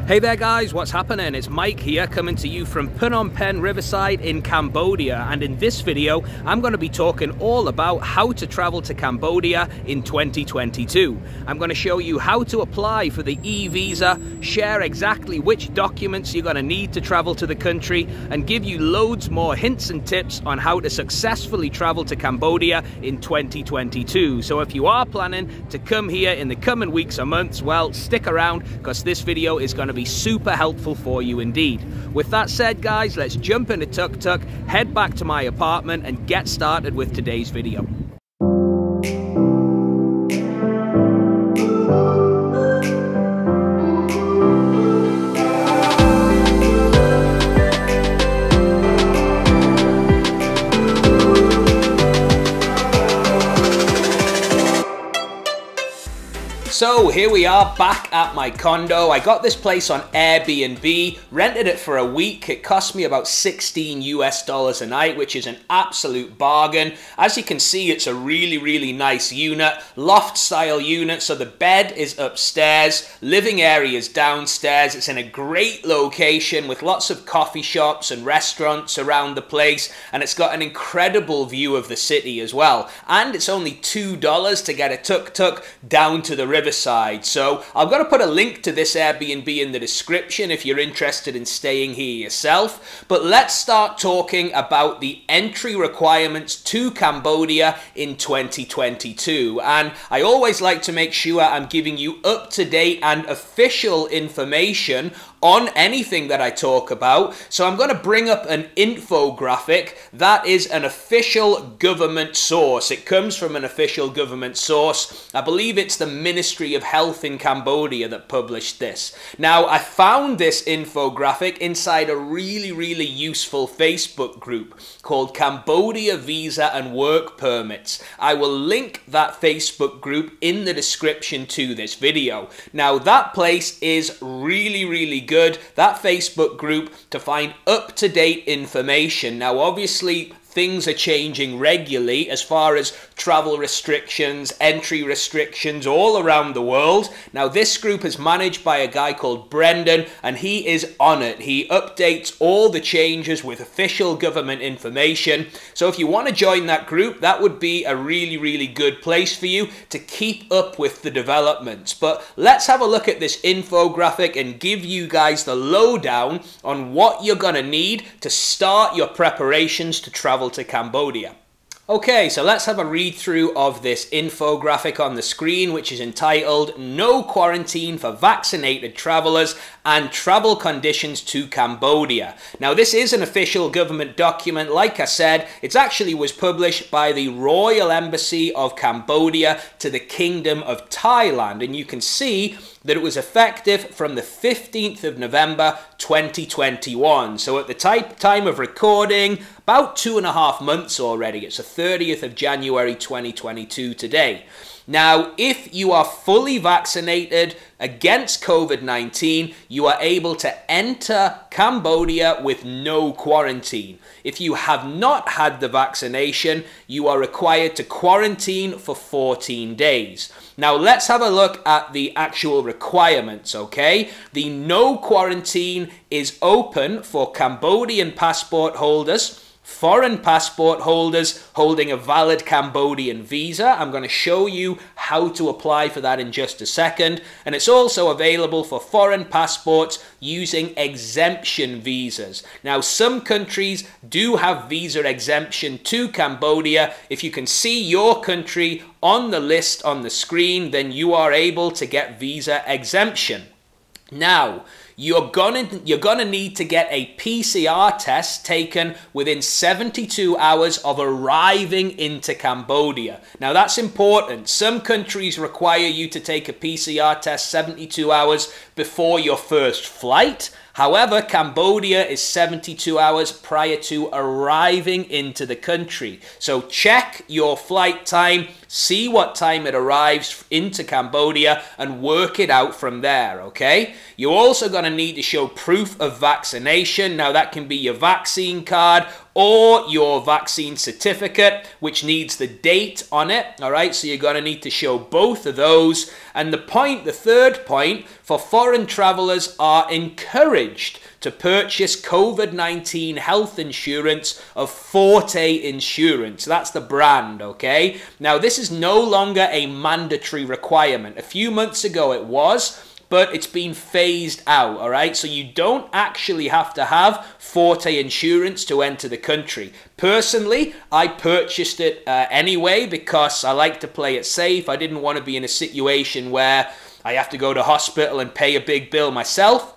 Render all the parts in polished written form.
Hey there guys, what's happening? It's Mike here coming to you from Phnom Penh Riverside in Cambodia, and in this video I'm going to be talking all about how to travel to Cambodia in 2022. I'm going to show you how to apply for the E-Visa, share exactly which documents you're going to need to travel to the country, and give you loads more hints and tips on how to successfully travel to Cambodia in 2022. So if you are planning to come here in the coming weeks or months, well, stick around because this video is going to be super helpful for you indeed. With that said guys, let's jump into tuk-tuk, head back to my apartment and get started with today's video. So here we are back at my condo. I got this place on AirBnB, rented it for a week. It cost me about $16 a night, which is an absolute bargain. As you can see, it's a really nice unit, loft style unit. So the bed is upstairs, living area is downstairs. It's in a great location with lots of coffee shops and restaurants around the place, and it's got an incredible view of the city as well. And it's only $2 to get a tuk-tuk down to the riverside. So I'm going to put a link to this Airbnb in the description if you're interested in staying here yourself. But let's start talking about the entry requirements to Cambodia in 2022. And I always like to make sure I'm giving you up-to-date and official information on anything that I talk about. So I'm going to bring up an infographic that is an official government source. It comes from an official government source. I believe it's the Ministry of Health in Cambodia that published this. Now, I found this infographic inside a really useful Facebook group called Cambodia Visa and Work Permits. I will link that Facebook group in the description to this video. Now, that place is really good, that Facebook group, to find up-to-date information. Now, obviously, things are changing regularly as far as travel restrictions, entry restrictions all around the world. Now, this group is managed by a guy called Brendan, and he is on it. He updates all the changes with official government information. So if you want to join that group, that would be a really good place for you to keep up with the developments. But let's have a look at this infographic and give you guys the lowdown on what you're going to need to start your preparations to travel to Cambodia. Okay, so let's have a read through of this infographic on the screen, which is entitled "No Quarantine for Vaccinated Travelers and Travel Conditions to Cambodia." Now, this is an official government document. Like I said, it actually was published by the Royal Embassy of Cambodia to the Kingdom of Thailand, and you can see that it was effective from the 15th of November 2021. So at the time of recording, about 2.5 months already. It's the 30th of January 2022 today. Now, if you are fully vaccinated against COVID-19, you are able to enter Cambodia with no quarantine. If you have not had the vaccination, you are required to quarantine for 14 days. Now, let's have a look at the actual requirements, okay? The no quarantine is open for Cambodian passport holders, foreign passport holders holding a valid Cambodian visa. I'm going to show you how to apply for that in just a second. And it's also available for foreign passports using exemption visas. Now, some countries do have visa exemption to Cambodia. If you can see your country on the list on the screen, then you are able to get visa exemption. Now, you're gonna need to get a PCR test taken within 72 hours of arriving into Cambodia. Now, that's important. Some countries require you to take a PCR test 72 hours before your first flight. However, Cambodia is 72 hours prior to arriving into the country. So check your flight time, see what time it arrives into Cambodia, and work it out from there, okay? You're also going to need to show proof of vaccination. Now that can be your vaccine card or your vaccine certificate, which needs the date on it. All right, so you're going to need to show both of those. And the third point, for foreign travelers are encouraged to purchase COVID-19 health insurance of Forte Insurance. That's the brand, okay? Now, this is no longer a mandatory requirement. A few months ago it was, but it's been phased out, all right? So you don't actually have to have Forte Insurance to enter the country. Personally, I purchased it anyway because I like to play it safe. I didn't want to be in a situation where I have to go to hospital and pay a big bill myself.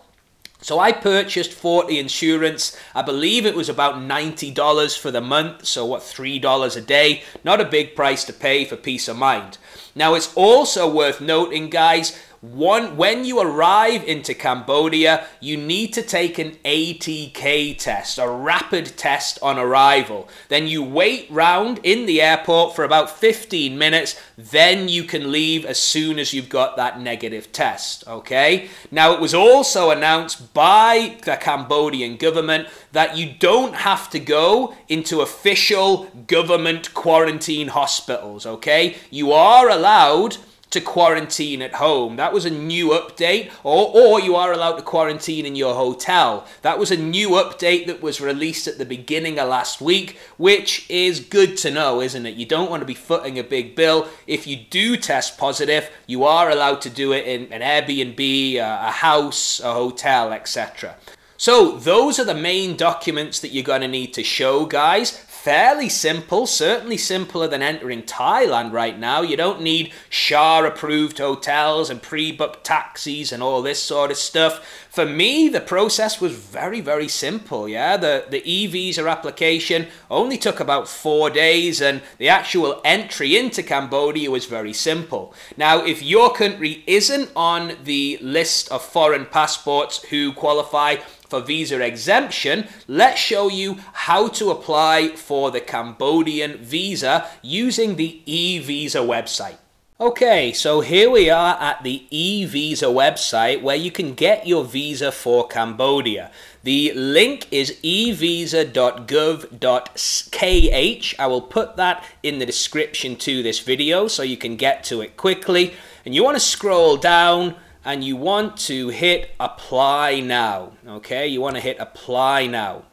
So I purchased Forte Insurance. I believe it was about $90 for the month. So what, $3 a day? Not a big price to pay for peace of mind. Now it's also worth noting, guys, when you arrive into Cambodia, you need to take an ATK test, a rapid test on arrival. Then you wait round in the airport for about 15 minutes. Then you can leave as soon as you've got that negative test, okay? Now, it was also announced by the Cambodian government that you don't have to go into official government quarantine hospitals, okay? You are allowed to quarantine at home. That was a new update, or you are allowed to quarantine in your hotel. That was a new update that was released at the beginning of last week, which is good to know, isn't it? You don't want to be footing a big bill. If you do test positive, you are allowed to do it in an Airbnb, a house, a hotel, etc. So those are the main documents that you're going to need to show, guys. Fairly simple, certainly simpler than entering Thailand right now. You don't need SHA-approved hotels and pre-booked taxis and all this sort of stuff. For me, the process was very, very simple, yeah? The E-Visa application only took about 4 days, and the actual entry into Cambodia was very simple. Now, if your country isn't on the list of foreign passports who qualify for visa exemption, let's show you how to apply for the Cambodian visa using the E-Visa website. Okay, so here we are at the E-Visa website where you can get your visa for Cambodia. The link is evisa.gov.kh. I will put that in the description to this video so you can get to it quickly. And you want to scroll down and you want to hit apply now, okay? You want to hit apply now.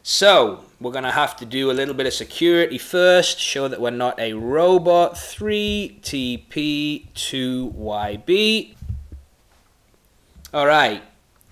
So we're going to have to do a little bit of security first, show that we're not a robot. 3TP2YB. All right.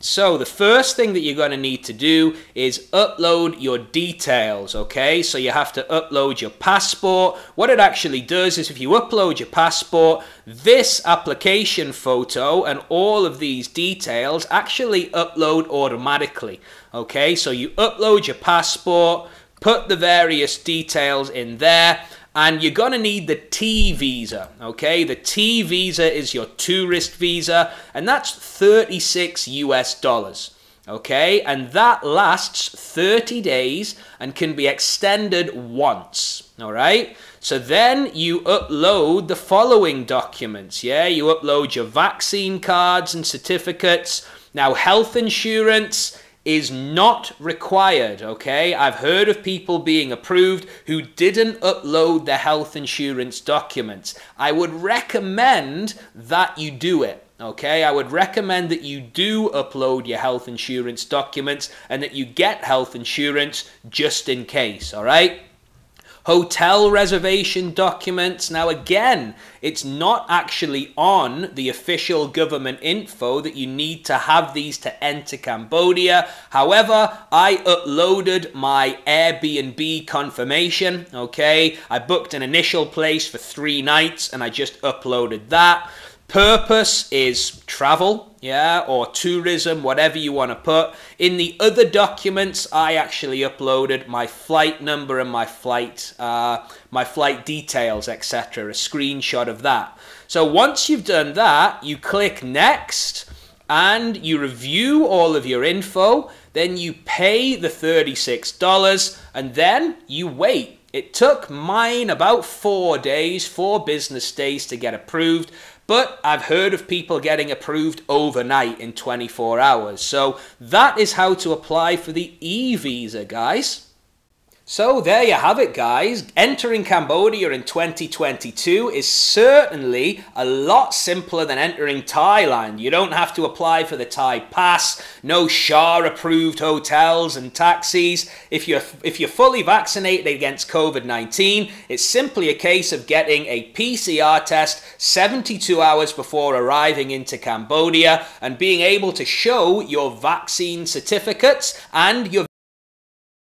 So the first thing that you're going to need to do is upload your details, okay? So you have to upload your passport. What it actually does is if you upload your passport, this application photo and all of these details actually upload automatically, okay? So you upload your passport, put the various details in there, and you're going to need the T visa, okay? The T visa is your tourist visa, and that's $36 US, okay? And that lasts 30 days and can be extended once, all right? So then you upload the following documents, yeah? You upload your vaccine cards and certificates. Now, health insurance is not required, okay? I've heard of people being approved who didn't upload their health insurance documents. I would recommend that you do it, okay? I would recommend that you do upload your health insurance documents and that you get health insurance just in case, all right? Hotel reservation documents. Now again, it's not actually on the official government info that you need to have these to enter Cambodia. However, I uploaded my Airbnb confirmation, okay? I booked an initial place for 3 nights and I just uploaded that. Purpose is travel, yeah, or tourism, whatever you want to put. In the other documents, I actually uploaded my flight number and my flight details, etc., a screenshot of that. So once you've done that, you click next and you review all of your info, then you pay the $36 and then you wait. It took mine about 4 days, 4 business days to get approved. but I've heard of people getting approved overnight in 24 hours. So that is how to apply for the E-Visa, guys. So there you have it, guys. Entering Cambodia in 2022 is certainly a lot simpler than entering Thailand. You don't have to apply for the Thai pass, no SHA-approved hotels and taxis. If you're fully vaccinated against COVID-19, it's simply a case of getting a PCR test 72 hours before arriving into Cambodia and being able to show your vaccine certificates and your